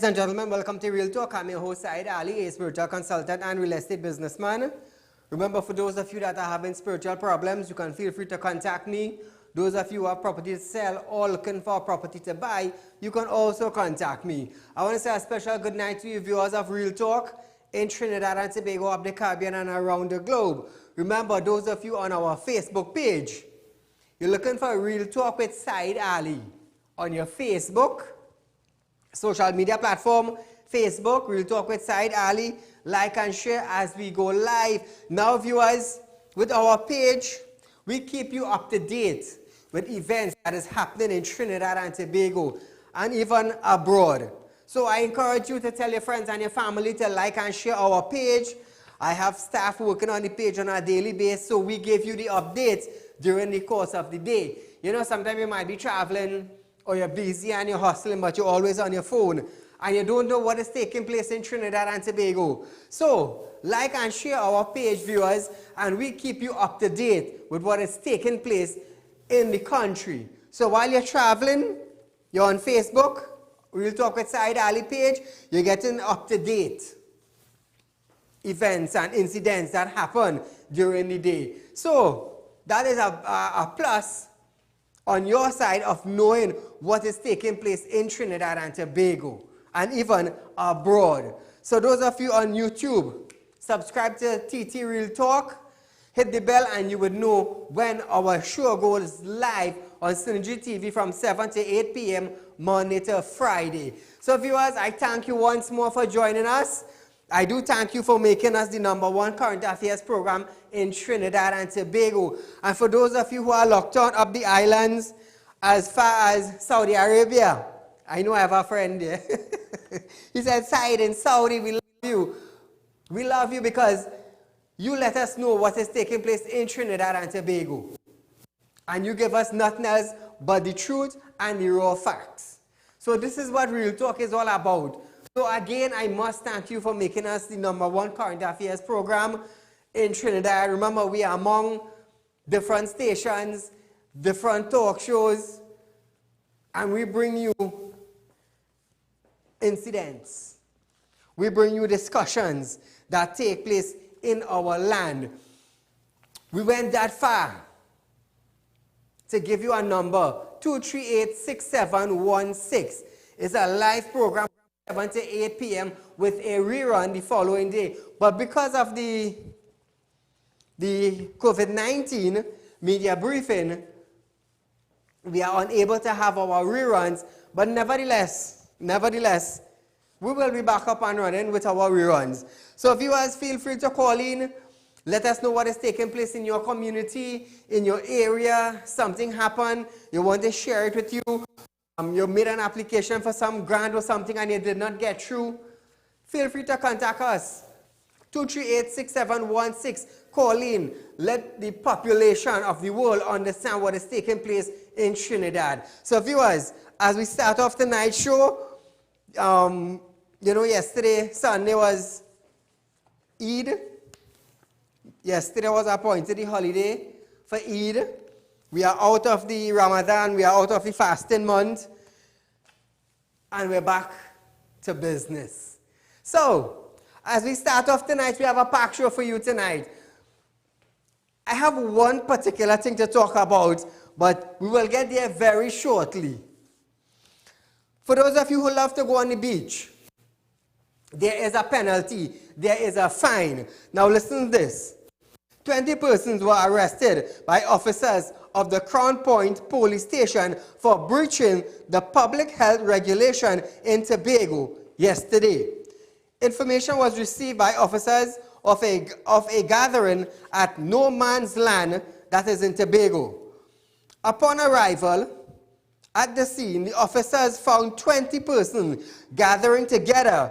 Ladies and gentlemen, welcome to Real Talk. I'm your host, Saieed Ali, a spiritual consultant and real estate businessman. Remember, for those of you that are having spiritual problems, you can feel free to contact me. Those of you who have property to sell or looking for a property to buy, you can also contact me. I want to say a special good night to you viewers of Real Talk in Trinidad and Tobago, of the Caribbean and around the globe. Remember, those of you on our Facebook page, you're looking for Real Talk with Saieed Ali on your Facebook social media platform, Facebook, Real Talk with Saieed Ali. Like and share as we go live. Now, viewers, with our page, we keep you up to date with events that is happening in Trinidad and Tobago and even abroad. So I encourage you to tell your friends and your family to like and share our page. I have staff working on the page on a daily basis, so we give you the updates during the course of the day. You know, sometimes you might be traveling or you're busy and you're hustling, but you're always on your phone and you don't know what is taking place in Trinidad and Tobago. So, like and share our page, viewers, and we keep you up to date with what is taking place in the country. So while you're traveling, you're on Facebook, Real Talk with Saieed Ali page, you're getting up to date events and incidents that happen during the day. So, that is a plus on your side of knowing what is taking place in Trinidad and Tobago and even abroad. So those of you on YouTube, subscribe to TT Real Talk, hit the bell, and you would know when our show goes live on Synergy TV from 7 to 8 p.m. Monday to Friday. So viewers, I thank you once more for joining us. I do thank you for making us the #1 current affairs program in Trinidad and Tobago. And for those of you who are locked on up the islands as far as Saudi Arabia, I know I have a friend there. He said, Saieed, in Saudi, we love you. We love you because you let us know what is taking place in Trinidad and Tobago. And you give us nothing else but the truth and the raw facts. So this is what Real Talk is all about. So again, I must thank you for making us the #1 current affairs program in Trinidad. Remember, we are among different stations, different talk shows, and we bring you incidents. We bring you discussions that take place in our land. We went that far to give you a number, 238-6716. It's a live program 7 to 8 p.m. with a rerun the following day. But because of the COVID-19 media briefing, we are unable to have our reruns. But nevertheless, we will be back up and running with our reruns. So viewers, feel free to call in. Let us know what is taking place in your community, in your area. Something happened. You want to share it with you. You made an application for some grant or something and you did not get through. Feel free to contact us. 238-6716. Call in. Let the population of the world understand what is taking place in Trinidad. So viewers, as we start off tonight's show, you know, yesterday, Sunday was Eid. Yesterday was appointed the holiday for Eid. We are out of the Ramadan, we are out of the fasting month, and we're back to business. So, as we start off tonight, we have a packed show for you tonight. I have one particular thing to talk about, but we will get there very shortly. For those of you who love to go on the beach, there is a penalty, there is a fine. Now listen to this. 20 persons were arrested by officers of the Crown Point police station for breaching the public health regulation in Tobago yesterday. Information was received by officers of a gathering at No Man's Land that is in Tobago. Upon arrival at the scene, the officers found 20 persons gathering together,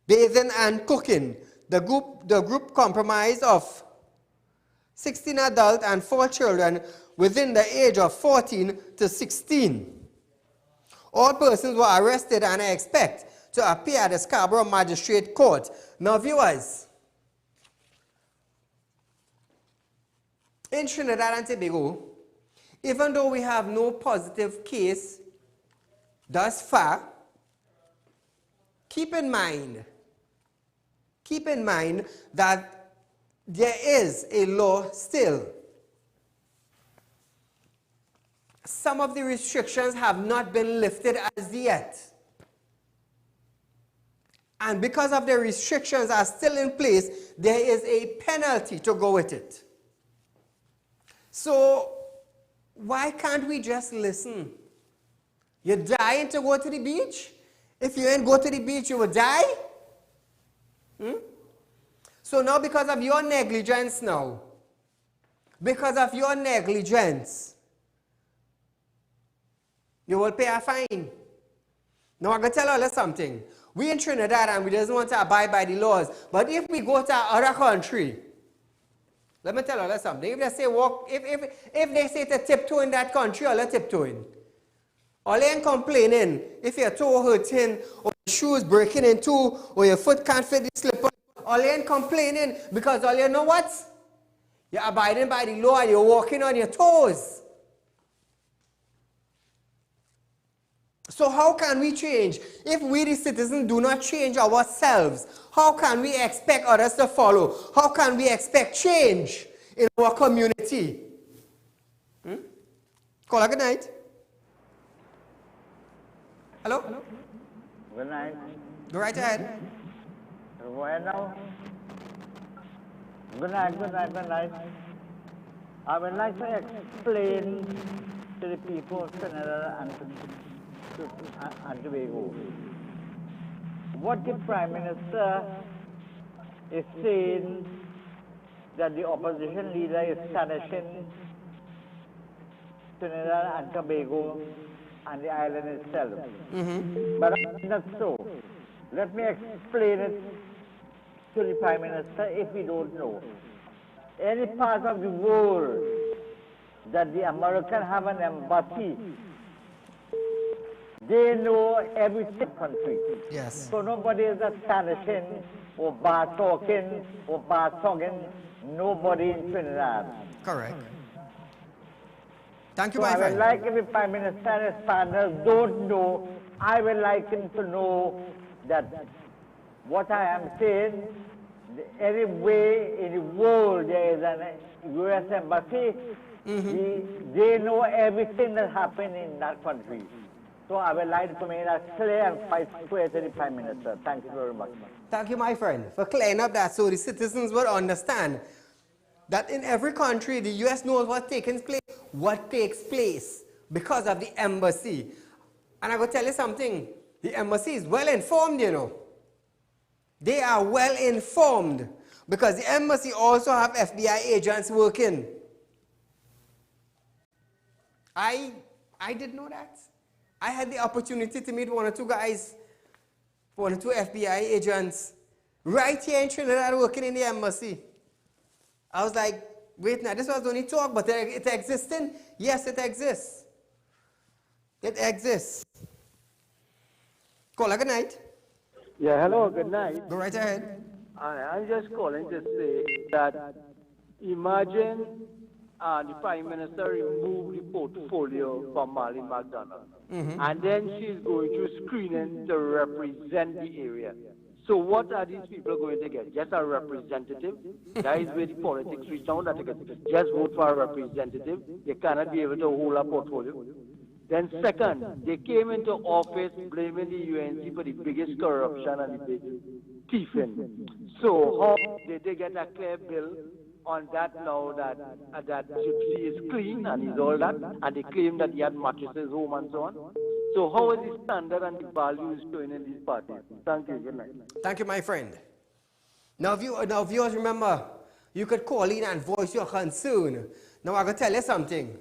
bathing and cooking. The group comprised of 16 adults and 4 children within the age of 14 to 16. All persons were arrested and are expected to appear at the Scarborough Magistrate Court. Now viewers, in Trinidad and Tobago, even though we have no positive case thus far, keep in mind that there is a law still. Some of the restrictions have not been lifted as yet. And because of the restrictions are still in place, there is a penalty to go with it. So, why can't we just listen? You're dying to go to the beach? If you ain't go to the beach, you will die? So now because of your negligence now, you will pay a fine. Now I'm going to tell you something. We in Trinidad and we just want to abide by the laws. But if we go to another country, let me tell you something. If they say walk, if they say to tiptoe in that country, all tiptoeing. All they ain't complaining if your toe hurting or your shoes breaking in two or your foot can't fit the slipper. All they ain't complaining because all you know what? You're abiding by the law and you're walking on your toes. So how can we change? If we the citizens do not change ourselves, how can we expect others to follow? How can we expect change in our community? Call good night. Hello? Good night. Go right ahead. Where now? Good night. I would like to explain to the people of Trinidad and Tobago what the Prime Minister is saying, that the opposition leader is punishing Trinidad and Tobago and the island itself. But that's not so. Let me explain it to the Prime Minister if we don't know. Any part of the world that the Americans have an embassy, they know every country. Yes. So nobody is astonishing or bad talking nobody in Trinidad. Correct. Thank you, So my I friend. would like if the Prime Minister and his partners don't know, I would like him to know that what I am saying, anyway in the world there is an U.S. embassy, they know everything that happened in that country. So I would like to make that clear and quite clear to the Prime Minister. Thank you very much. Thank you, my friend, for clearing up that so the citizens will understand that in every country, the U.S. knows what takes place because of the embassy. And I will tell you something, the embassy is well informed, you know. They are well informed because the embassy also have FBI agents working. I didn't know that. I had the opportunity to meet one or two FBI agents right here in Trinidad working in the embassy. I was like, wait now, this was only talk, but it existing? Yes, it exists. It exists. Caller, good night. Yeah, hello, good night. Go right ahead. I'm just calling to say that imagine the Prime Minister removed the portfolio from Marlene McDonald. And then she's going through screening to represent the area. So what are these people going to get? Just a representative? That is where the politics reach down, that they can just vote for a representative. They cannot be able to hold a portfolio. Then second, they came into office blaming the UNC for the biggest corruption and the biggest thieving. So how did they get a clear bill on that now that Gypsy is clean and he's all that, and they claim that he had mattresses home and so on? So how is the standard and the values showing in these parties? Thank you. Good night. Thank you, my friend. Now, viewers, remember, you could call in and voice your concern. Now, I'm going to tell you something.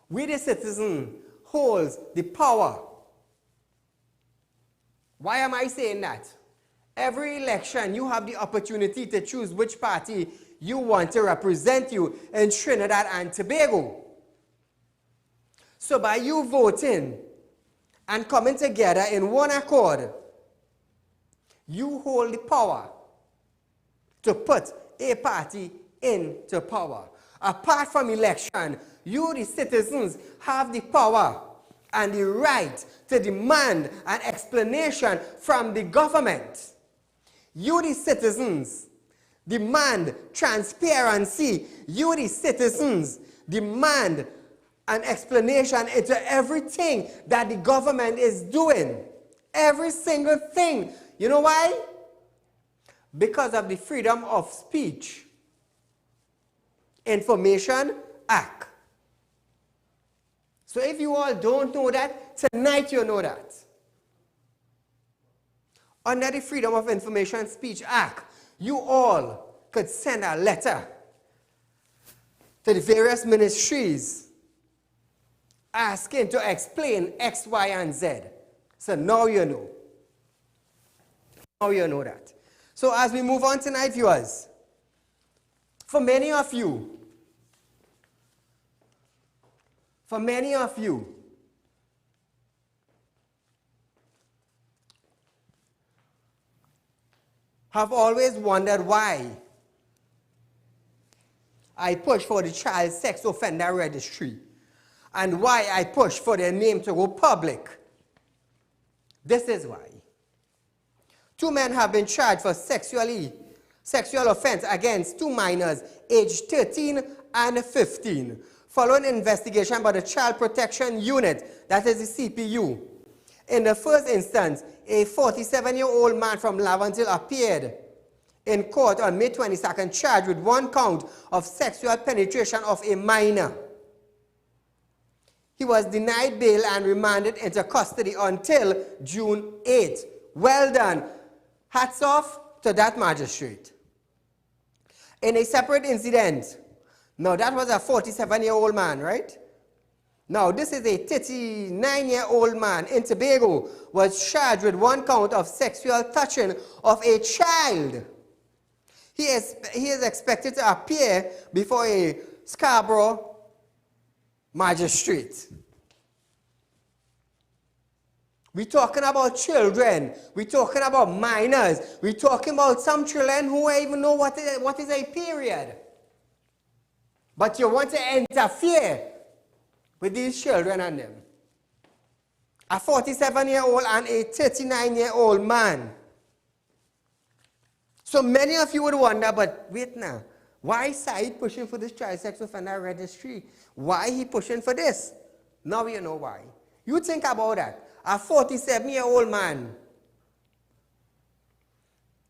We, the citizen, holds the power. Why am I saying that? Every election, you have the opportunity to choose which party you want to represent you in Trinidad and Tobago. So by you voting and coming together in one accord, you hold the power to put a party into power. Apart from election, you, the citizens, have the power and the right to demand an explanation from the government. You, the citizens, demand transparency. You, the citizens, demand an explanation into everything that the government is doing. Every single thing. You know why? Because of the Freedom of Speech Information Act. So if you all don't know that, tonight you know that. Under the Freedom of Information Speech Act, you all could send a letter to the various ministries asking to explain X, Y, and Z. So now you know. Now you know that. So as we move on tonight, viewers, for many of you, have always wondered why I push for the child sex offender registry and why I push for their name to go public. This is why. 2 men have been charged for sexual offense against 2 minors aged 13 and 15 following investigation by the Child Protection Unit, that is the CPU. In the first instance, a 47-year-old man from Laventille appeared in court on May 22nd charged with 1 count of sexual penetration of a minor. He was denied bail and remanded into custody until June 8th. Well done. Hats off to that magistrate. In a separate incident, now that was a 47-year-old man, right? Now this is a 39-year-old man in Tobago was charged with 1 count of sexual touching of a child. He is expected to appear before a Scarborough magistrate. We're talking about children. We're talking about minors. We're talking about some children who don't even know what is a period. But you want to interfere with these children and them. A 47-year-old and a 39-year-old man. So many of you would wonder, but wait now, why is Saieed pushing for this child sex offender registry? Why he pushing for this? Now you know why. You think about that. A 47-year-old man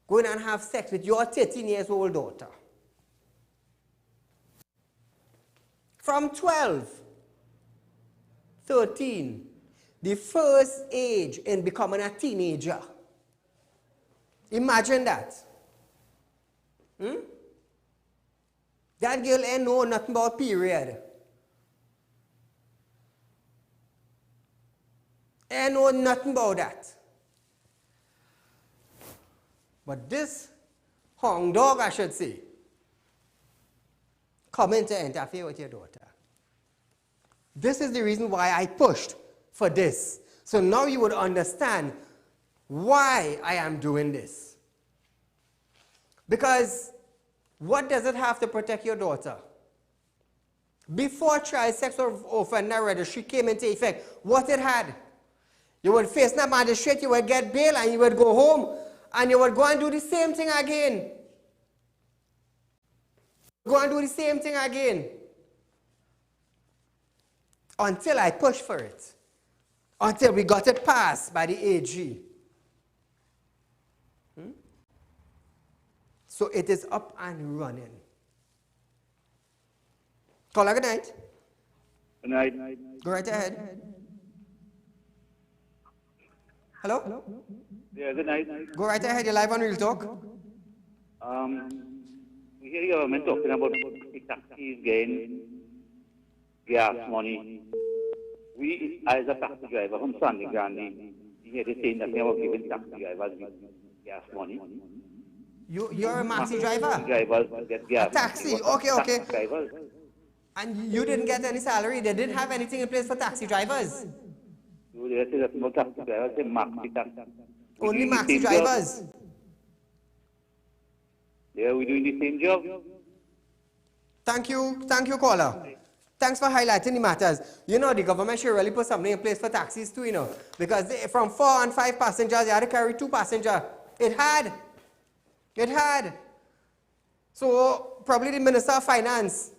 going and have sex with your 13-year-old daughter. From 12, 13, the first age in becoming a teenager. Imagine that. That girl ain't know nothing about period. Ain't know nothing about that. But this hound dog, I should say, coming to interfere with your daughter. This is the reason why I pushed for this. So now you would understand why I am doing this. Because what does it have to protect your daughter? Before child sex offender registry came into effect, what it had? You would face the magistrate, you would get bail, and you would go home, and you would go and do the same thing again. Go and do the same thing again. Until I pushed for it. Until we got it passed by the AG. So it is up and running. Caller, good night. Good night. Go right ahead. Hello? Yeah, good night. Go right ahead. You're live on Real Talk. We hear the government talking about the taxis getting gas money. We, as a taxi driver from Sandy Grande, hear the saying that they were giving taxi drivers gas money. You're a maxi driver? Drivers get gas. A taxi, okay. Drivers. And you didn't get any salary? They didn't have anything in place for taxi drivers? They say that no taxi drivers, they maxi taxi. Only maxi drivers? Yeah, we're doing the same job. Thank you, caller. Thanks for highlighting the matters. You know, the government should really put something in place for taxis too, you know. Because from 4 and 5 passengers, they had to carry 2 passengers. It had. So, probably the Minister of Finance,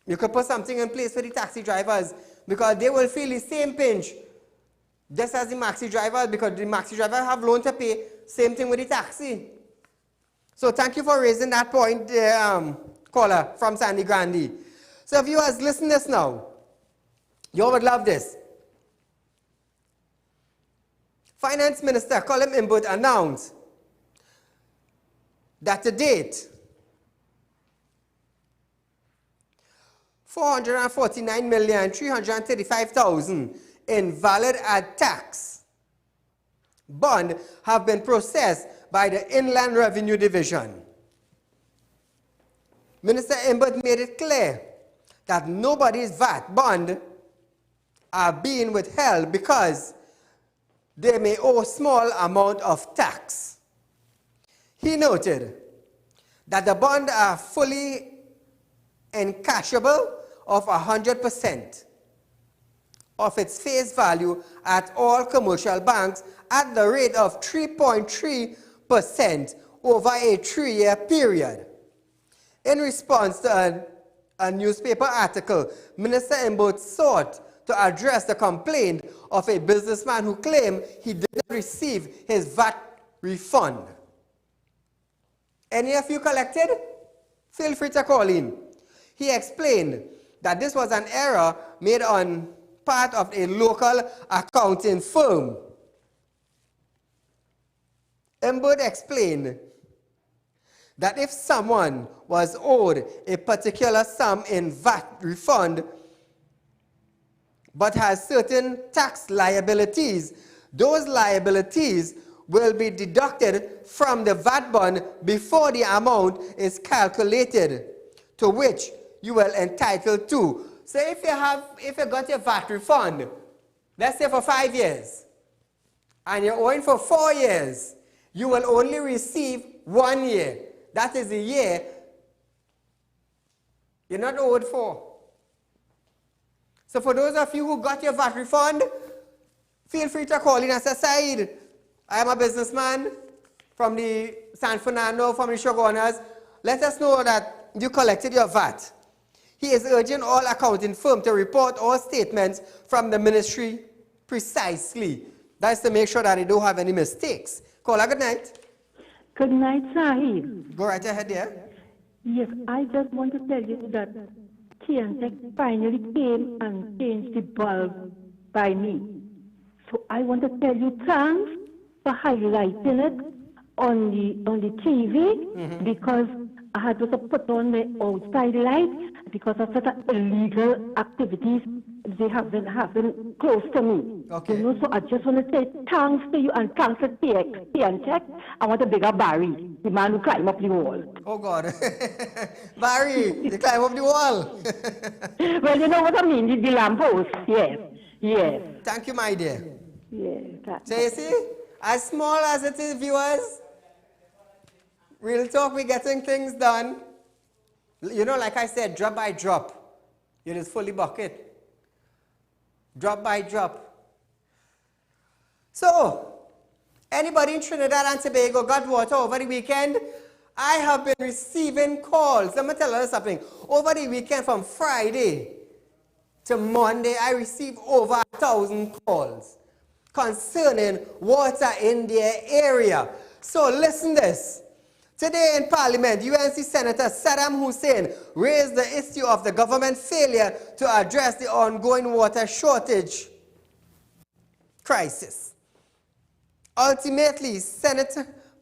you could put something in place for the taxi drivers because they will feel the same pinch just as the maxi drivers, because the maxi drivers have loan to pay, same thing with the taxi. So thank you for raising that point, caller from Sandy Grande. So viewers, listen to this now. You would love this. Finance Minister Colin Imbud announced that to date, 449,335,000 in valid ad tax bond have been processed by the Inland Revenue Division. Minister Imbud made it clear that nobody's VAT bond are being withheld because they may owe a small amount of tax. He noted that the bonds are fully encashable of 100% of its face value at all commercial banks at the rate of 3.3% over a 3-year period. In response to a newspaper article, Minister Imbud sought to address the complaint of a businessman who claimed he did not receive his VAT refund. Any of you collected? Feel free to call in. He explained that this was an error made on part of a local accounting firm. Imbud explained that if someone was owed a particular sum in VAT refund but has certain tax liabilities, those liabilities will be deducted from the VAT bond before the amount is calculated to which you will entitled to. So if you got your VAT refund, let's say for 5 years, and you're owing for 4 years, you will only receive 1 year. That is the year you're not owed for. So for those of you who got your VAT refund, feel free to call in and say, Saeed, I am a businessman from the San Fernando, from the Sugar Owners. Let us know that you collected your VAT. He is urging all accounting firms to report all statements from the ministry precisely. That's to make sure that they don't have any mistakes. Caller, good night. Good night, Saeed. Go right ahead, yeah. Yes, I just want to tell you that TNTech finally came and changed the bulb by me. So I want to tell you thanks for highlighting it on the TV because I had to put on the outside light because of such illegal activities they have been happening close to me. Okay. You know, so I just want to say thanks to you and thanks to TNTech. I want to big up Barry, the man who climbed up the wall. Oh God. Barry, you climb up the wall. Well, you know what I mean, the lamppost. Yes, yes. Thank you, my dear. Yes. So you see, as small as it is, viewers, Real Talk, we're getting things done. You know, like I said, drop by drop. It is fully bucket. Drop by drop. So, anybody in Trinidad and Tobago got water over the weekend? I have been receiving calls. Let me tell you something. Over the weekend from Friday to Monday, I received over 1,000 calls concerning water in their area. So listen this. Today in Parliament, UNC Senator Saddam Hussein raised the issue of the government failure to address the ongoing water shortage crisis. Ultimately, Senate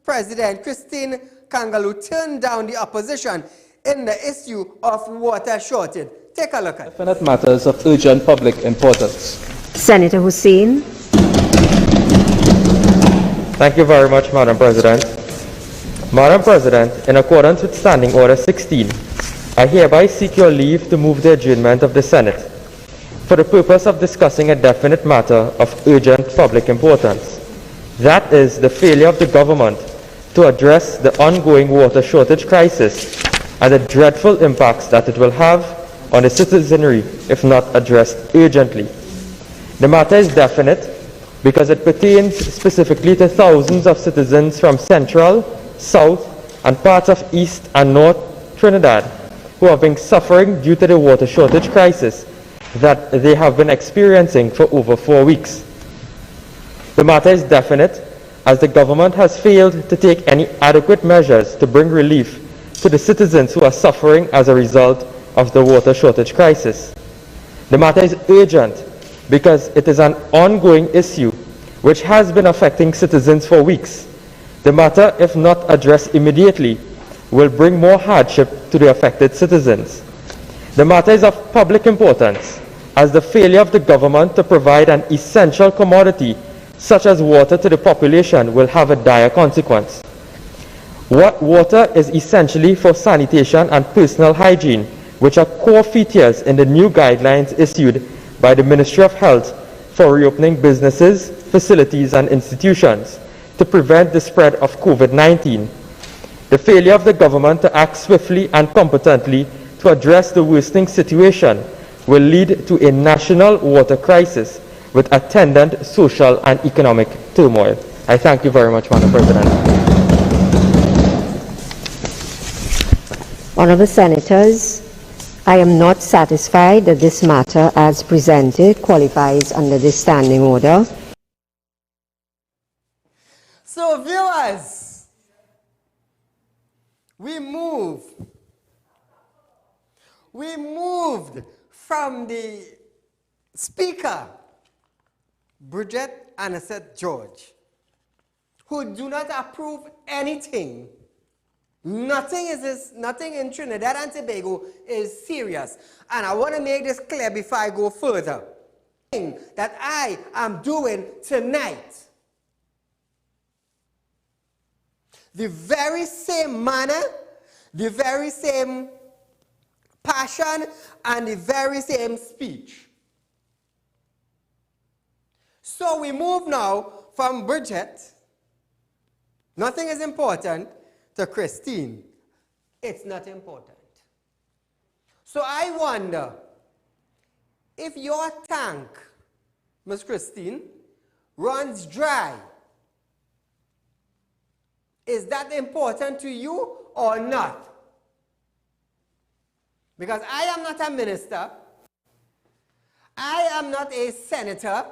President Christine Kangaloo turned down the opposition in the issue of water shortage. Take a look at it. Definite matters of urgent public importance. Senator Hussein. Thank you very much, Madam President. Madam President, in accordance with Standing Order 16, I hereby seek your leave to move the adjournment of the Senate for the purpose of discussing a definite matter of urgent public importance. That is the failure of the government to address the ongoing water shortage crisis and the dreadful impacts that it will have on the citizenry if not addressed urgently. The matter is definite because it pertains specifically to thousands of citizens from Central, South, and parts of East and North Trinidad who have been suffering due to the water shortage crisis that they have been experiencing for over 4 weeks. The matter is definite as the government has failed to take any adequate measures to bring relief to the citizens who are suffering as a result of the water shortage crisis. The matter is urgent because it is an ongoing issue which has been affecting citizens for weeks. The matter, if not addressed immediately, will bring more hardship to the affected citizens. The matter is of public importance as the failure of the government to provide an essential commodity such as water to the population will have a dire consequence. Water is essentially for sanitation and personal hygiene, which are core features in the new guidelines issued by the Ministry of Health for reopening businesses, facilities, and institutions to prevent the spread of COVID-19. The failure of the government to act swiftly and competently to address the worsening situation will lead to a national water crisis with attendant social and economic turmoil. I thank you very much, Madam President. Honourable Senators, I am not satisfied that this matter as presented qualifies under this standing order. So viewers, we moved from the Speaker, Bridget Anisette George, who do not approve anything. Nothing in Trinidad and Tobago is serious. And I want to make this clear before I go further. That I am doing tonight, the very same manner, the very same passion, and the very same speech. So we move now from Bridget, nothing is important, to Christine. It's not important. So I wonder if your tank, Miss Christine, runs dry. Is that important to you or not? Because I am not a minister. I am not a senator.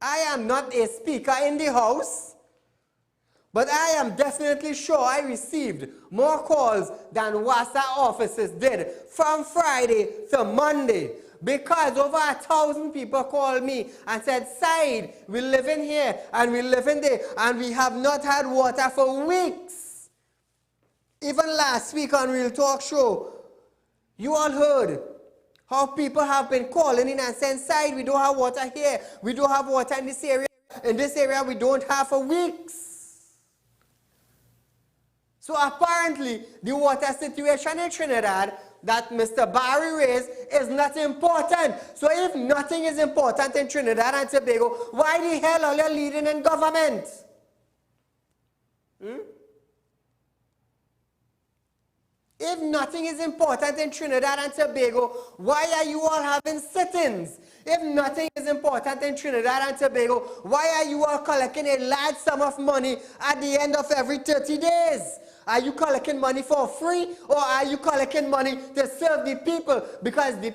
I am not a speaker in the House. But I am definitely sure I received more calls than WASA officers did from Friday to Monday, because over 1,000 people called me and said, Saieed, we live in here and we live in there and we have not had water for weeks. Even last week on Real Talk Show, you all heard how people have been calling in and saying, Saieed, we don't have water here, we don't have water in this area. In this area we don't have for weeks. So apparently, the water situation in Trinidad that Mr. Barry raised is not important. So if nothing is important in Trinidad and Tobago, why the hell are you leading in government? If nothing is important in Trinidad and Tobago, why are you all having sit-ins? If nothing is important in Trinidad and Tobago, why are you all collecting a large sum of money at the end of every 30 days? Are you collecting money for free, or are you collecting money to serve the people? Because the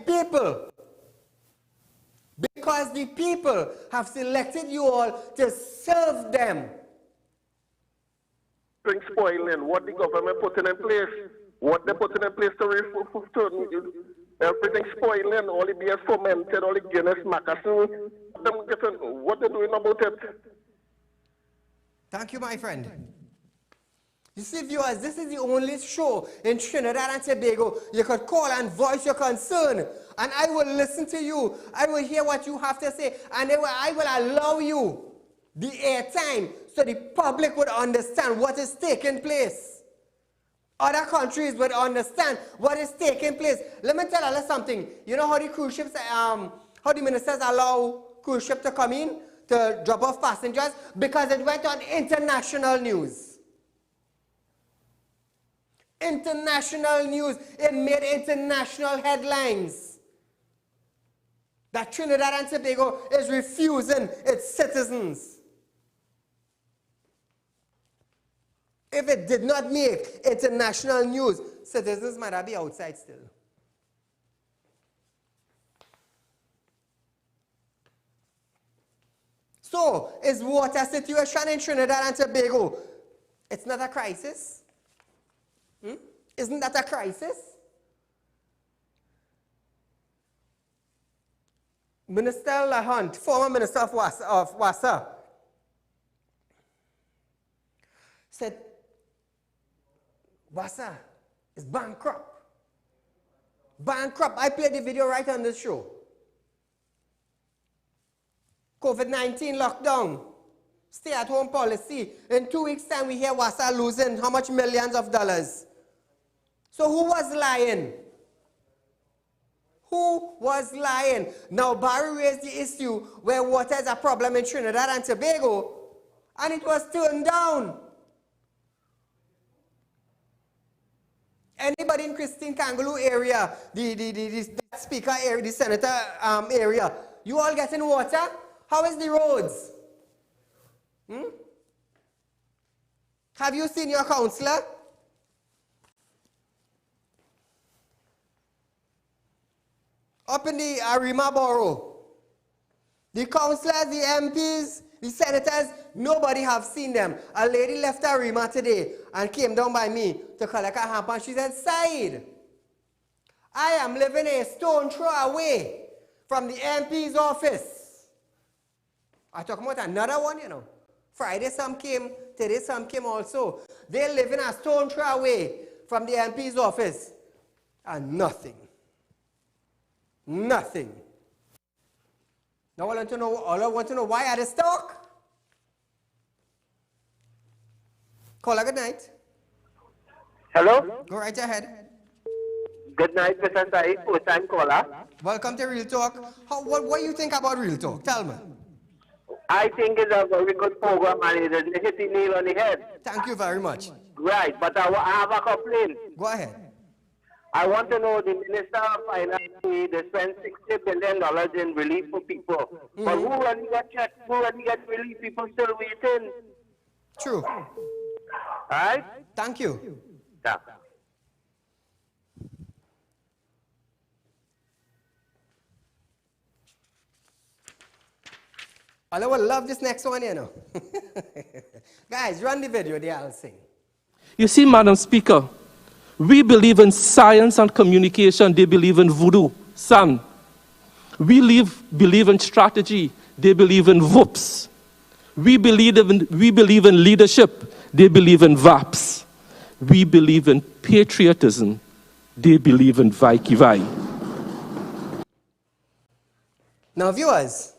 people have selected you all to serve them. Things spoiling, what the government putting in place, what they putting in place to everything spoiling, all the beers fermented, all the Guinness, Macassin, what they doing about it? Thank you, my friend. You see, viewers, this is the only show in Trinidad and Tobago you could call and voice your concern, and I will listen to you. I will hear what you have to say, and I will allow you the airtime so the public would understand what is taking place. Other countries would understand what is taking place. Let me tell you something. You know how the cruise ships, how the ministers allow cruise ships to come in to drop off passengers? Because it went on international news. International news. It made international headlines. That Trinidad and Tobago is refusing its citizens. If it did not make international news, citizens might be outside still. So, is water situation in Trinidad and Tobago, it's not a crisis? Isn't that a crisis? Minister Lahunt, former Minister of Wassa, said, Wassa is bankrupt. Bankrupt. I played the video right on this show. COVID-19 lockdown, stay-at-home policy. In 2 weeks' time, we hear Wassa losing how much millions of dollars. So who was lying? Who was lying? Now, Barry raised the issue where water is a problem in Trinidad and Tobago, and it was turned down. Anybody in Christine Kangaloo area, the speaker area, the senator area, you all getting water? How is the roads? Have you seen your councillor? Up in the Arima borough. The councillors, the MPs, the senators, nobody have seen them. A lady left Arima today and came down by me to collect her hamper. She said, Saeed, I am living a stone throw away from the MP's office. I talk about another one, you know. Friday some came, today some came also. They live in a stone throw away from the MP's office. And nothing. Nothing. Now all I want to know why are they stuck? Caller, good night. Hello? Go right ahead. Good night, Mr. Saeed, first-time caller. Welcome to Real Talk. What do you think about Real Talk? Tell me. I think it's a very good program and it is hit the nail on the head. Thank you very much. Right, but I have a complaint. Go ahead. I want to know the Minister of Finance, they spent $60 billion in relief for people. But who really got checked? Who really got relief? People still waiting. True. All right? Thank you. Yeah. I will love this next one, you know. Guys, run the video, I'll sing. You see, Madam Speaker, we believe in science and communication. They believe in voodoo, son. We believe in strategy. They believe in VOPs. We believe in leadership. They believe in VAPs. We believe in patriotism. They believe in Vai. Now, viewers,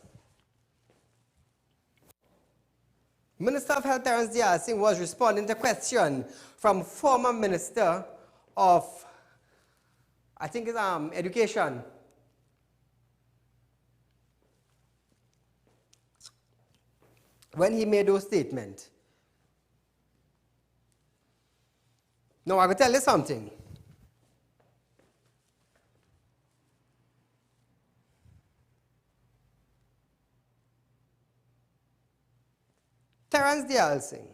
Minister of Health Terence Dial Singh was responding to a question from former Minister of, I think it's Education. When he made those statements. Now, I will tell you something. Terence Dial Singh,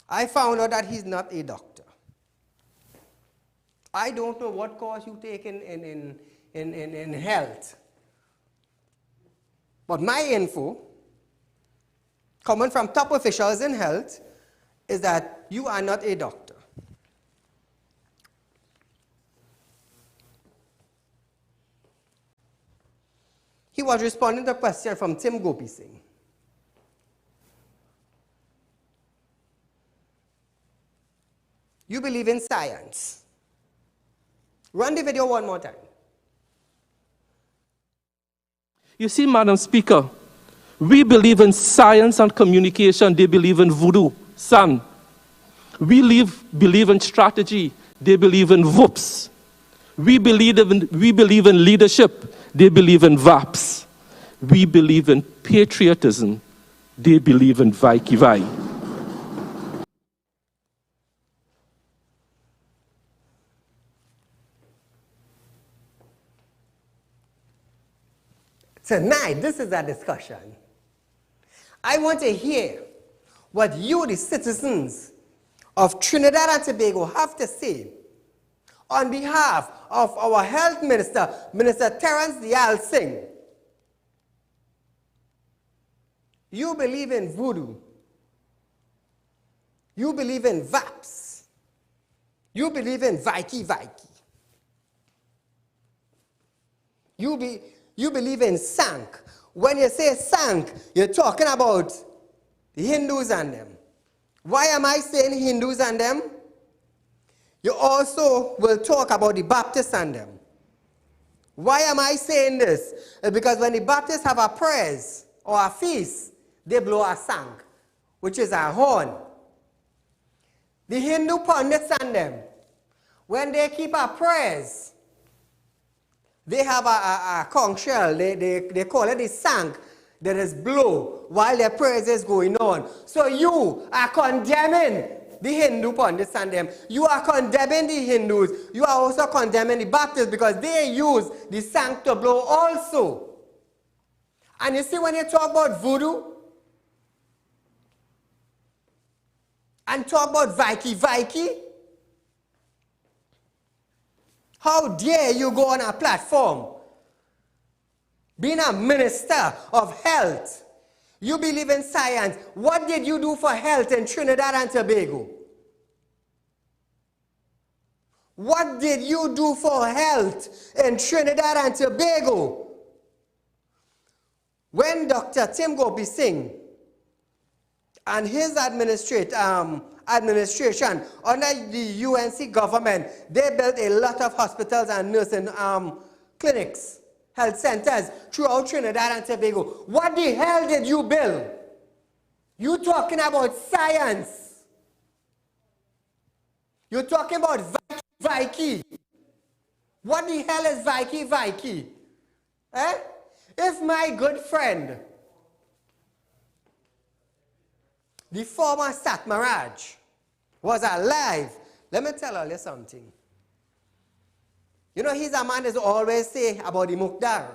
I found out that he's not a doctor. I don't know what course you take in health. But my info, coming from top officials in health, is that you are not a doctor. He was responding to a question from Tim Gopi Singh. You believe in science. Run the video one more time. You see, Madam Speaker, we believe in science and communication. They believe in voodoo, son. We believe in strategy. They believe in VOPs. We believe in leadership. They believe in VAPs. We believe in patriotism. They believe in Vai. Tonight, this is a discussion. I want to hear what you, the citizens of Trinidad and Tobago, have to say on behalf of our health minister, Minister Terence Dial Singh. You believe in voodoo. You believe in VAPs. You believe in Vaiki. You believe in Sank. When you say Sank, you're talking about the Hindus and them. Why am I saying Hindus and them? You also will talk about the Baptists and them. Why am I saying this? Because when the Baptists have a prayers or a feast, they blow a Sank, which is a horn. The Hindu pundits and them, when they keep a prayers, they have a conch shell, they call it the Sank, that is blow while their prayers is going on. So you are condemning the Hindu pundits and them. You are condemning the Hindus. You are also condemning the Baptists because they use the Sank to blow also. And you see, when you talk about voodoo and talk about Vaiki, how dare you go on a platform being a minister of health? You believe in science. What did you do for health in Trinidad and Tobago? What did you do for health in Trinidad and Tobago? When Dr. Tim Gopi Singh and his administration under the UNC government, they built a lot of hospitals and nursing clinics, health centers throughout Trinidad and Tobago. What the hell did you build? You talking about science. You're talking about Vaiki. What the hell is Vaiki? Eh? If my good friend, the former Sat Maharaj, was alive, let me tell you something. You know, he's a man that always say about the Muqdar.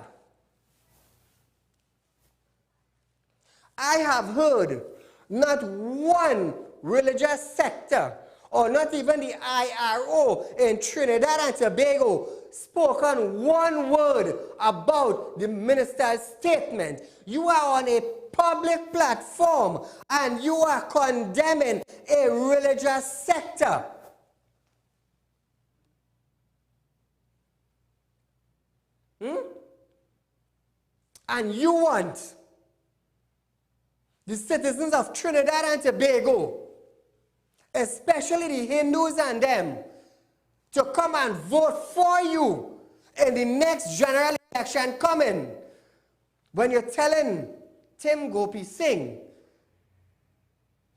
I have heard not one religious sector or not even the IRO in Trinidad and Tobago spoken one word about the minister's statement. You are on a public platform and you are condemning a religious sector. And you want the citizens of Trinidad and Tobago, especially the Hindus and them, to come and vote for you in the next general election coming, when you're telling Tim Gopi Singh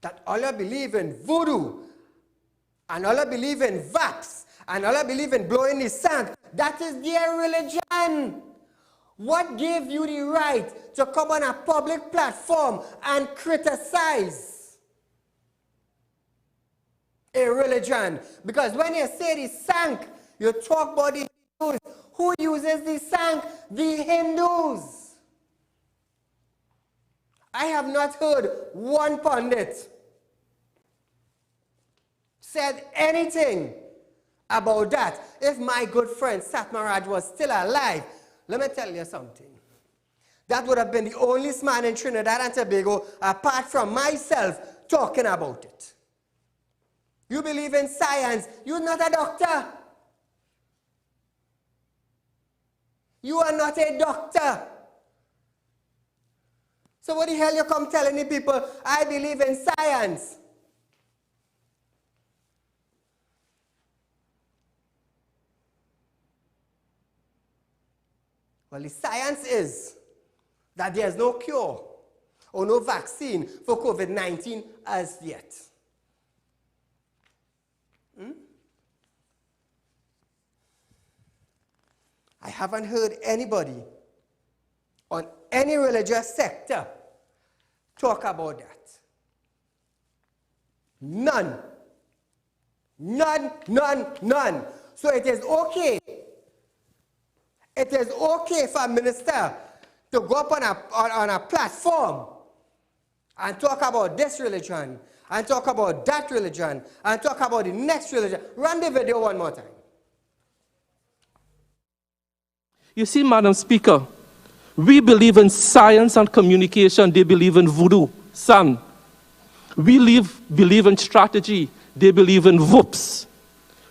that all you believe in voodoo, and all you believe in vax, and all you believe in blowing the Sank, that is their religion. What gave you the right to come on a public platform and criticize a religion? Because when you say the Sank, you talk about the Hindus. Who uses the Sank? The Hindus. I have not heard one pundit said anything about that. If my good friend Sat Maharaj was still alive, let me tell you something. That would have been the only man in Trinidad and Tobago, apart from myself, talking about it. You believe in science. You're not a doctor. You are not a doctor. So what the hell you come telling the people, I believe in science? Well, the science is that there's no cure or no vaccine for COVID-19 as yet. I haven't heard anybody on any religious sector talk about that. None. None. So it is okay. It is okay for a minister to go up on a platform and talk about this religion, and talk about that religion, and talk about the next religion. Run the video one more time. You see, Madam Speaker, we believe in science and communication. They believe in voodoo. Son, we believe in strategy. They believe in whoops.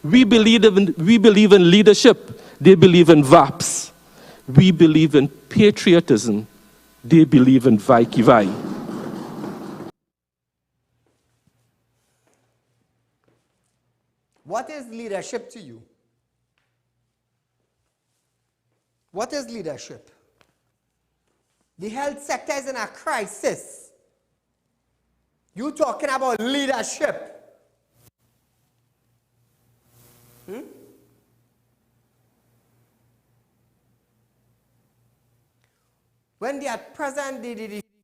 We believe in leadership. They believe in VAPs. We believe in patriotism. They believe in Vai. What is leadership to you? What is leadership? The health sector is in a crisis. You talking about leadership? When the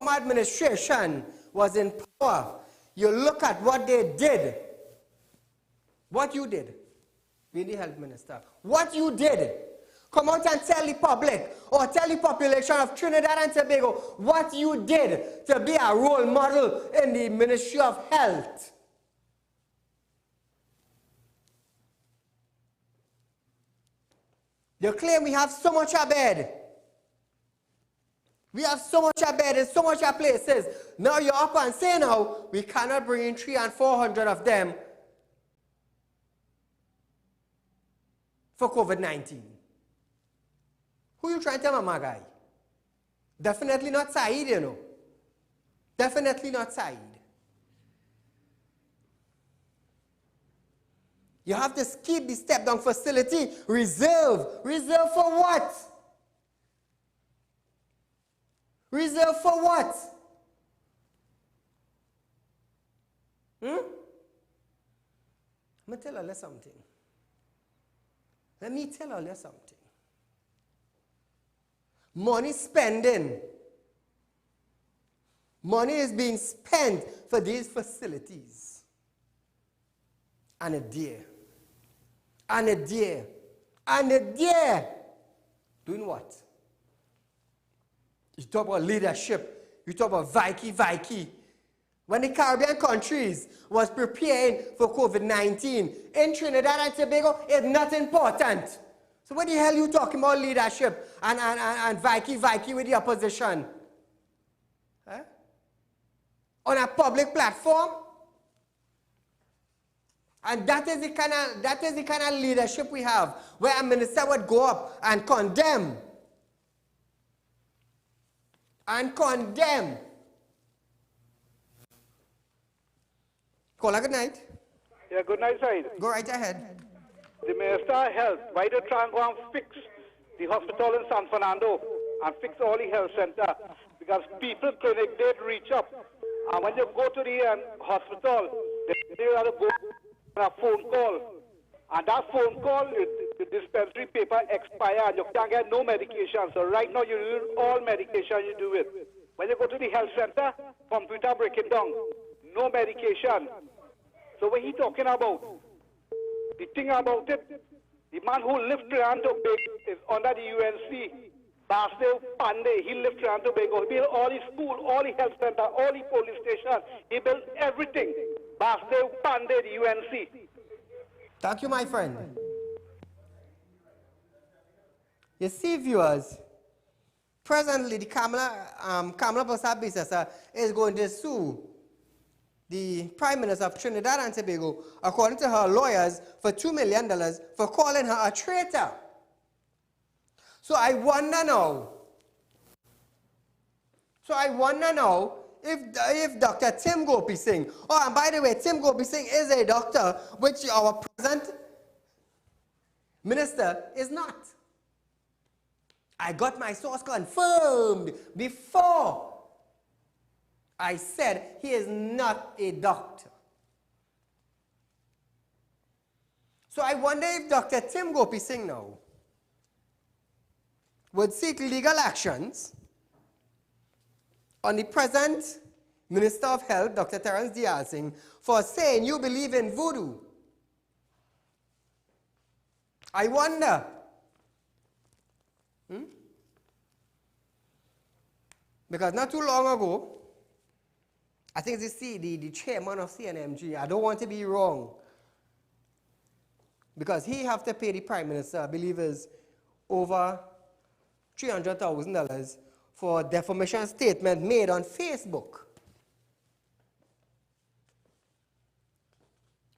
administration was in power, you look at what they did. What you did, being the health minister. What you did. Come out and tell the public or tell the population of Trinidad and Tobago what you did to be a role model in the Ministry of Health. You claim we have so much a bed. We have so much a bed in so much a places. Now you're up and say now we cannot bring in 300 and 400 of them for COVID-19. Who you trying to tell, my guy? Definitely not Saieed, you know. Definitely not Saieed. You have to keep the step-down facility reserved. Reserved for what? Reserved for what? I'm going to tell you something. Let me tell you something. Money spending. Money is being spent for these facilities. And a dear. And a dear. And a dear. Doing what? You talk about leadership. You talk about Vai. When the Caribbean countries was preparing for COVID-19 in Trinidad and Tobago, it's not important. So what the hell you talking about leadership and Vai with the opposition? Huh? On a public platform? And that is the kind of leadership we have, where a minister would go up and condemn. Call a good night. Yeah, good night, Said. Go right ahead. The Minister of Health, why don't try and go and fix the hospital in San Fernando and fix all the health center? Because people clinic, they reach up. And when you go to the hospital, they have to go on a phone call. And that phone call, the dispensary paper expire and you can't get no medication. So right now you use all medication you do it. When you go to the health center, computer breaking down, no medication. So what he talking about? The thing about it, the man who lived Trinidad and Tobago is under the UNC. Basdev Pandey, he lived Trinidad and Tobago. He built all the school, all the health center, all the police station. He built everything. Basdev Pandey, the UNC. Thank you, my friend. You see, viewers, presently the Kamala Prasad Bisasa is going to sue the Prime Minister of Trinidad and Tobago, according to her lawyers, for $2 million for calling her a traitor. So I wonder now if Dr. Tim Gopi Singh, oh, and by the way, Tim Gopi Singh is a doctor, which our present minister is not. I got my source confirmed before I said he is not a doctor. So I wonder if Dr. Tim Gopi Singh now would seek legal actions on the present Minister of Health, Dr. Terence Diaz Singh, for saying you believe in voodoo. I wonder. Because not too long ago, I think the chairman of CNMG, I don't want to be wrong, because he have to pay the Prime Minister, I believe is over $300,000 for defamation statement made on Facebook.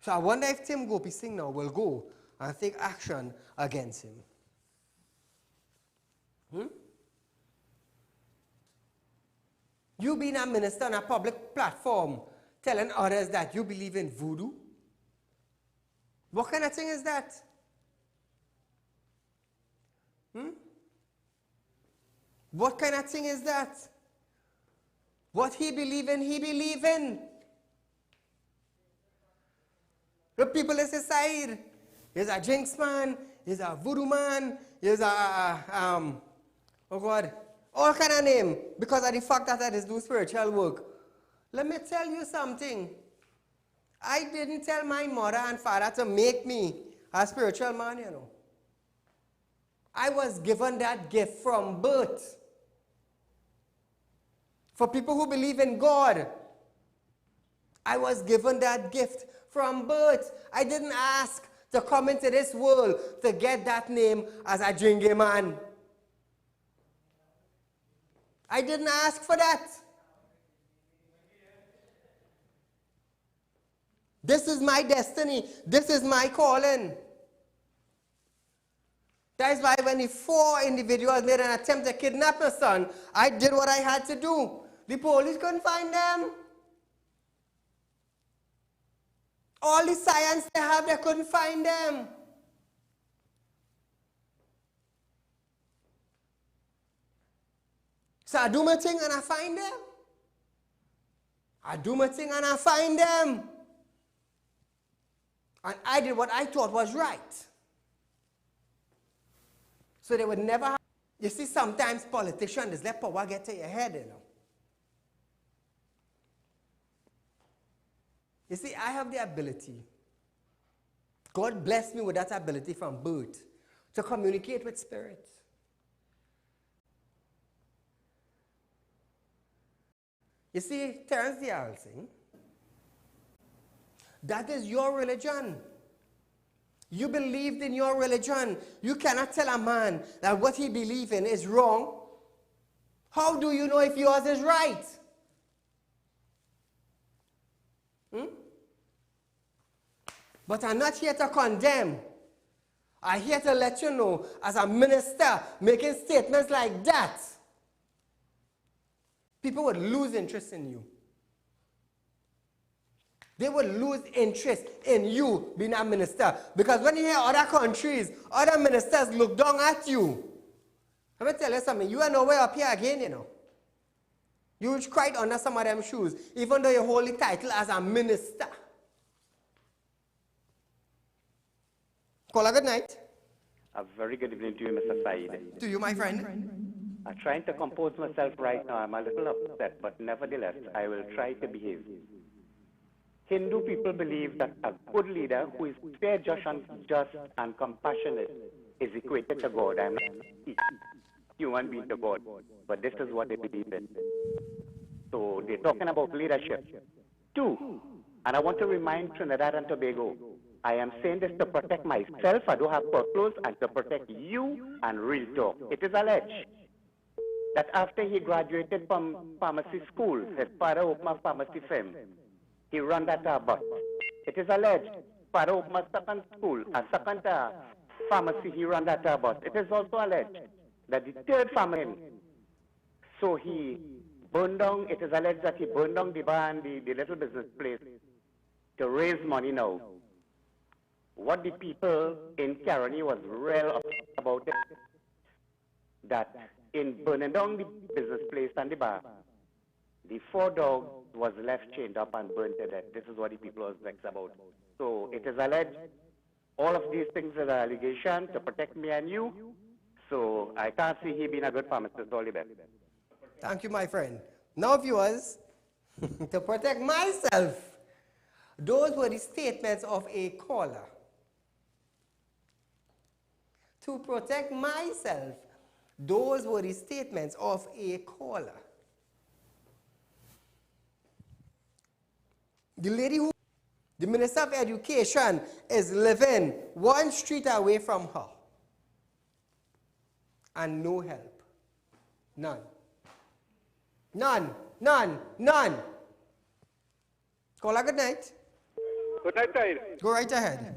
So I wonder if Tim Gopi Singh now will go and take action against him. You being a minister on a public platform telling others that you believe in voodoo? What kind of thing is that? What kind of thing is that? What he believe in, he believe in. The people they say, Saieed, he's a jinx man, he's a voodoo man, he's a, oh God, all kind of name, because of the fact that I just do spiritual work. Let me tell you something. I didn't tell my mother and father to make me a spiritual man, you know. I was given that gift from birth. For people who believe in God, I was given that gift from birth. I didn't ask to come into this world to get that name as a jingle man. I didn't ask for that. This is my destiny. This is my calling. That is why when the 4 individuals made an attempt to kidnap my son, I did what I had to do. The police couldn't find them. All the science they have, they couldn't find them. So I do my thing and I find them. I do my thing and I find them. And I did what I thought was right. So they would never have. You see, sometimes politicians let power get to your head, you know. You see, I have the ability. God blessed me with that ability from birth to communicate with spirits. You see, Terence Dial saying, that is your religion. You believed in your religion. You cannot tell a man that what he believes in is wrong. How do you know if yours is right? But I'm not here to condemn. I'm here to let you know, as a minister making statements like that, people would lose interest in you. They would lose interest in you being a minister. Because when you hear other countries, other ministers look down at you. Let me tell you something, you are nowhere up here again, you know. You would quite under some of them shoes, even though you hold the title as a minister. Call a good night. A very good evening to you, Mr. Saieed. To you, my friend. I'm trying to compose myself right now. I'm a little upset, but nevertheless, I will try to behave. Hindu people believe that a good leader who is fair, just and compassionate is equated to God. I'm not a human being to God, but this is what they believe in. So they're talking about leadership. 2, and I want to remind Trinidad and Tobago, I am saying this to protect myself, I don't have purpose, and to protect you and Real Talk. It is alleged that after he graduated from pharmacy school, his father opened a pharmacy firm. He ran that bus. It is alleged father opened a second school, a second pharmacy, he ran that bus. It is also alleged that the third pharmacy, so he burned down, it is alleged that he burned down the bar and the little business place to raise money now. What the people in Caroni was real about it, that in burning down the business place and the bar, the 4 dogs was left chained up and burned to death. This is what the people was vexed about. So it is alleged, all of these things are an allegation to protect me and you. So I can't see he being a good pharmacist. All the best. Thank you, my friend. Now, viewers, to protect myself, those were the statements of a caller. To protect myself, those were the statements of a caller. The lady who, the Minister of Education, is living one street away from her. And no help. None. None. None. None. Caller, good night. Good night, Saeed. Go right ahead.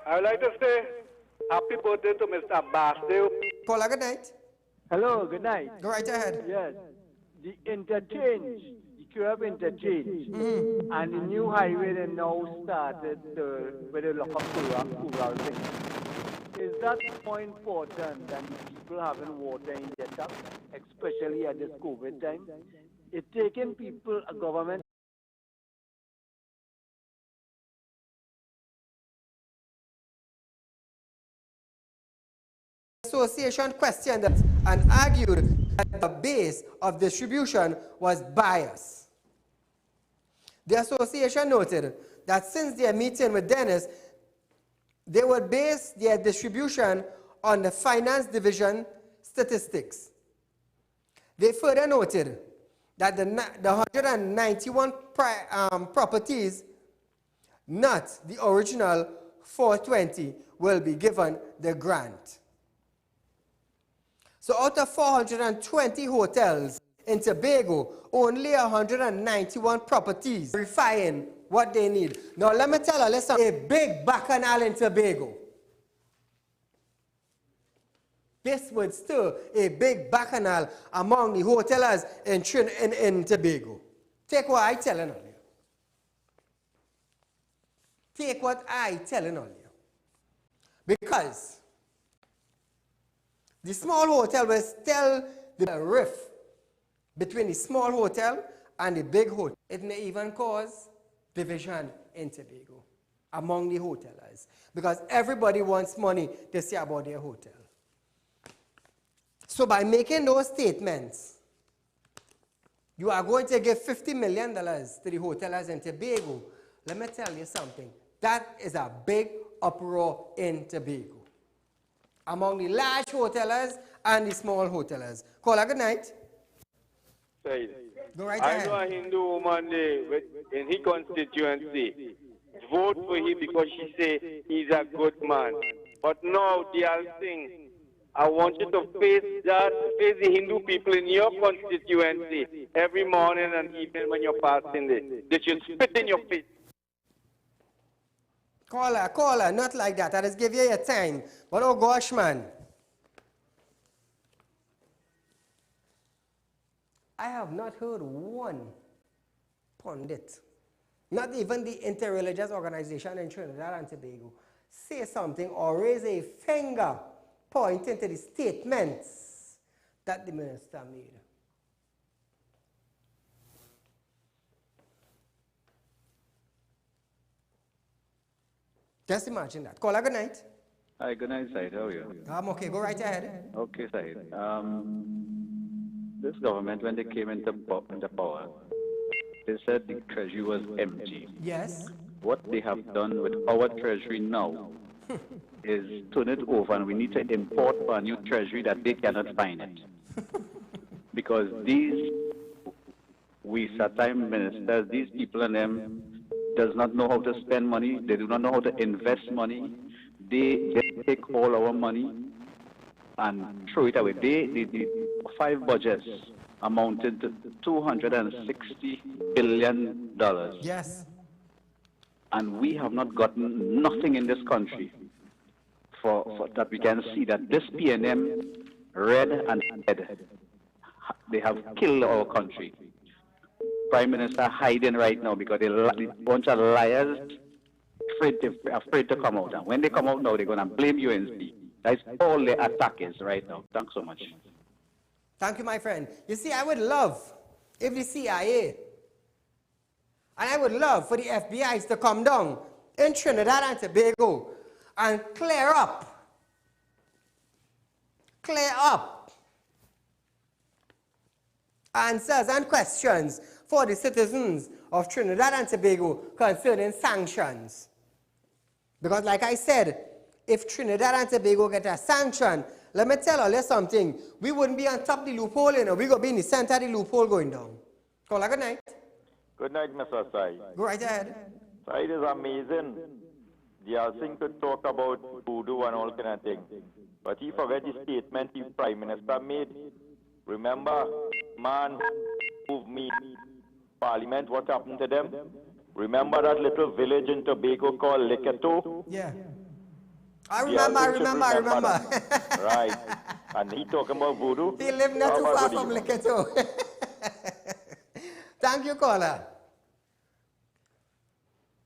I would like to say happy birthday to Mr. Basdale. Caller, good night. Hello, good night. Go right ahead. Yes. The interchange, the curve interchange, and the new highway that now started with the lock of Kural thing. Is that more important than people having water in their tap, especially at this COVID time? It's taking people, a government. Association questioned that and argued that the base of distribution was biased. The association noted that since their meeting with Dennis, they would base their distribution on the finance division statistics. They further noted that the 191 properties, not the original 420, will be given the grant. So out of 420 hotels in Tobago, only 191 properties verifying what they need. Now let me tell you, listen, a big bacchanal in Tobago. This would stir a big bacchanal among the hotelers in Tobago. Take what I telling on you. Take what I telling on you. Because the small hotel will tell the rift between the small hotel and the big hotel. It may even cause division in Tobago among the hotelers because everybody wants money to say about their hotel. So by making those statements, you are going to give $50 million to the hotelers in Tobago. Let me tell you something. That is a big uproar in Tobago among the large hotelers and the small hotelers. Caller, good night. Said, go right I ahead. know a Hindu woman in his constituency vote for him because she say he's a good man. But now they are saying, I want you to face the Hindu people in your constituency every morning and evening when you're passing there. They should spit in your face. Caller, not like that. I just give you your time. But oh gosh, man. I have not heard one pundit, not even the interreligious organization in Trinidad and Tobago, say something or raise a finger pointing to the statements that the minister made. Just imagine that. Caller, good night. Hi, good night, Said. How are you? I'm okay. Go right ahead. Okay, Said. This government, when they came into power, they said the treasury was empty. Yes. What they have done with our treasury now is turn it over, and we need to import a new treasury that they cannot find it. Because these, we time ministers, these people and them, does not know how to spend money. They do not know how to invest money. They take all our money and throw it away. The 5 budgets amounted to $260 billion. Yes. And we have not gotten nothing in this country for that we can see that this PNM, red and dead, they have killed our country. Prime Minister hiding right now because they a bunch of liars afraid to come out. And when they come out now, they're going to blame UNC. That's all the attack is right now. Thanks so much. Thank you, my friend. You see, I would love if the CIA and I would love for the FBI to come down in Trinidad and Tobago and clear up answers and questions for the citizens of Trinidad and Tobago concerning sanctions. Because like I said, if Trinidad and Tobago get a sanction, let me tell you something, we wouldn't be on top of the loophole, you know, we're going to be in the center of the loophole going down. Caller, good night. Good night, Mr. Sai. Go right ahead. Sai, it is amazing. The thing could talk about voodoo and all kind of things. But he forget the statement the Prime Minister made. Remember, man who me Parliament, what happened to them? Remember that little village in Tobago called Liketo? Yeah. I remember. That. Right. And he talking about voodoo. He lived not too far from Liketo. Thank you, caller.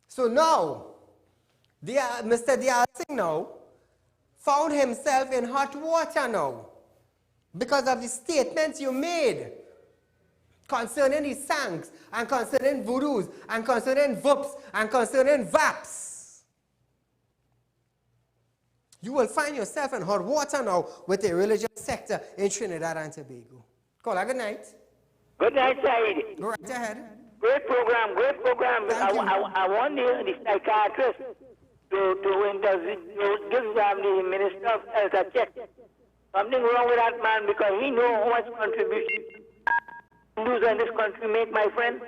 So now, Mr. Diyal Singh now found himself in hot water now because of the statements you made concerning the sanks and concerning voodoos and concerning VUPs and concerning VAPs. You will find yourself in hot water now with the religious sector in Trinidad and Tobago. Caller, good night. Good night, Saeed. Go right ahead. Great program, great program. I want the psychiatrist to give the Minister of Health a check. Something wrong with that man because he knows how much contribution Hindus in this country make, my friend.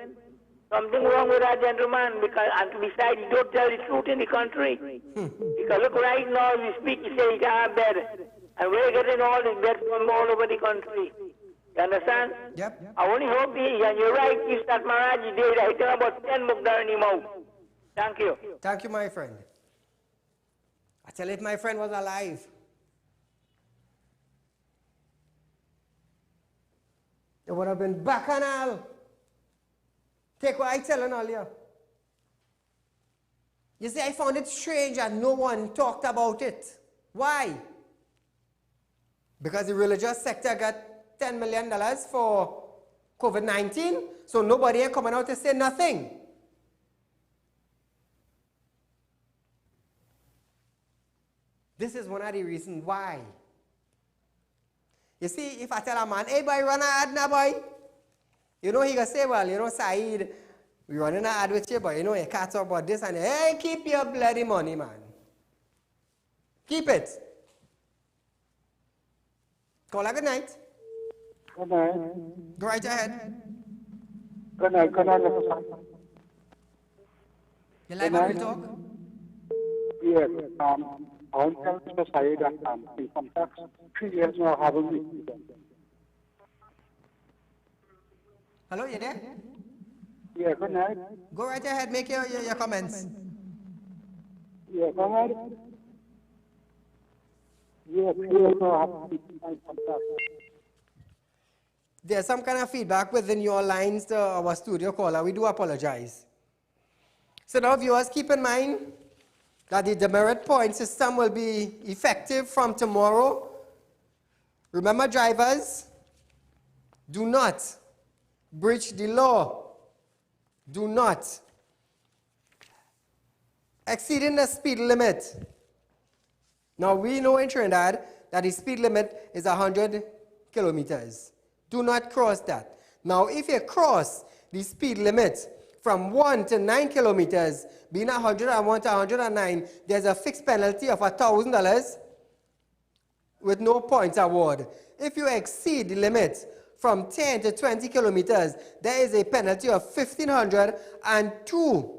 Something wrong with that gentleman because, and besides, he don't tell the truth in the country. Because look, right now, we speak, he say he can't have bed. And we're getting all this bed from all over the country. You understand? Yep. I only hope and you're right, if that Maharaj did, I tell about 10 mukdar in his mouth. Thank you. Thank you, my friend. I tell you, if my friend was alive, it would have been bacchanal. Take what I telling all you. You see, I found it strange that no one talked about it. Why? Because the religious sector got $10 million for COVID-19, so nobody ain't coming out to say nothing. This is one of the reasons why. You see, if I tell a man, hey boy, run an ad now, boy, you know he gonna say, well, you know, Saeed, we running an ad with you, but you know, you can't talk about this, and hey, keep your bloody money, man. Keep it. Call her good night. Good night. Go right ahead. Good night, Mr. Sai. You like how we talk? Yes, I want to tell Mr. Saeed that income tax 3 years now haven't been done. Hello, you there? Yeah, good night. Go right ahead, make your comments. Yeah, go ahead. Yeah, 3 years now haven't been done income tax. There's some kind of feedback within your lines to our studio caller. We do apologize. So now, viewers, keep in mind that the demerit point system will be effective from tomorrow. Remember, drivers, do not breach the law. Do not. Exceeding the speed limit. Now, we know in Trinidad that the speed limit is 100 kilometers. Do not cross that. Now, if you cross the speed limit from 1 to 9 kilometers, being 101 to 109, there's a fixed penalty of $1,000 with no points award. If you exceed the limit from 10 to 20 kilometers, there is a penalty of 1,502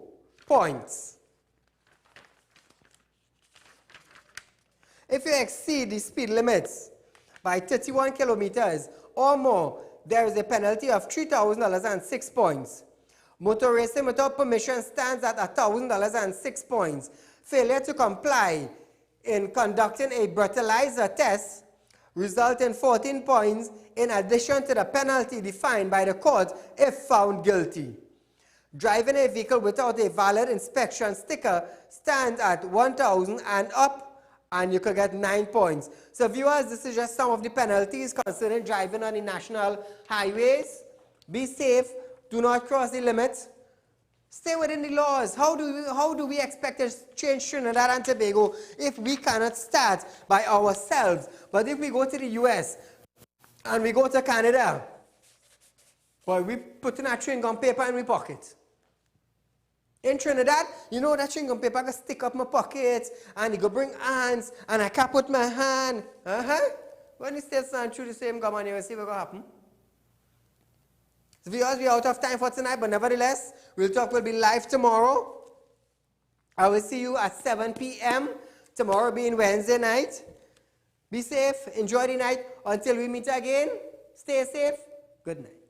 points. If you exceed the speed limits by 31 kilometers or more, there is a penalty of $3,000 and 6 points. Motor racing without permission stands at $1,000 and 6 points. Failure to comply in conducting a breathalyzer test result in 14 points in addition to the penalty defined by the court if found guilty. Driving a vehicle without a valid inspection sticker stands at 1,000 and up, and you could get 9 points. So viewers, this is just some of the penalties concerning driving on the national highways. Be safe. Do not cross the limit. Stay within the laws. How do we expect to change Trinidad and Tobago if we cannot start by ourselves? But if we go to the US and we go to Canada, well, we put in a chewing gum paper in my pocket. In Trinidad, you know that chewing gum paper I can stick up my pocket and you go bring hands and I can put my hand. When you still stand through the same gum and you see what's going to happen. So viewers, we're out of time for tonight, but nevertheless, Real Talk will be live tomorrow. I will see you at 7 p.m. tomorrow being Wednesday night. Be safe, enjoy the night. Until we meet again, stay safe. Good night.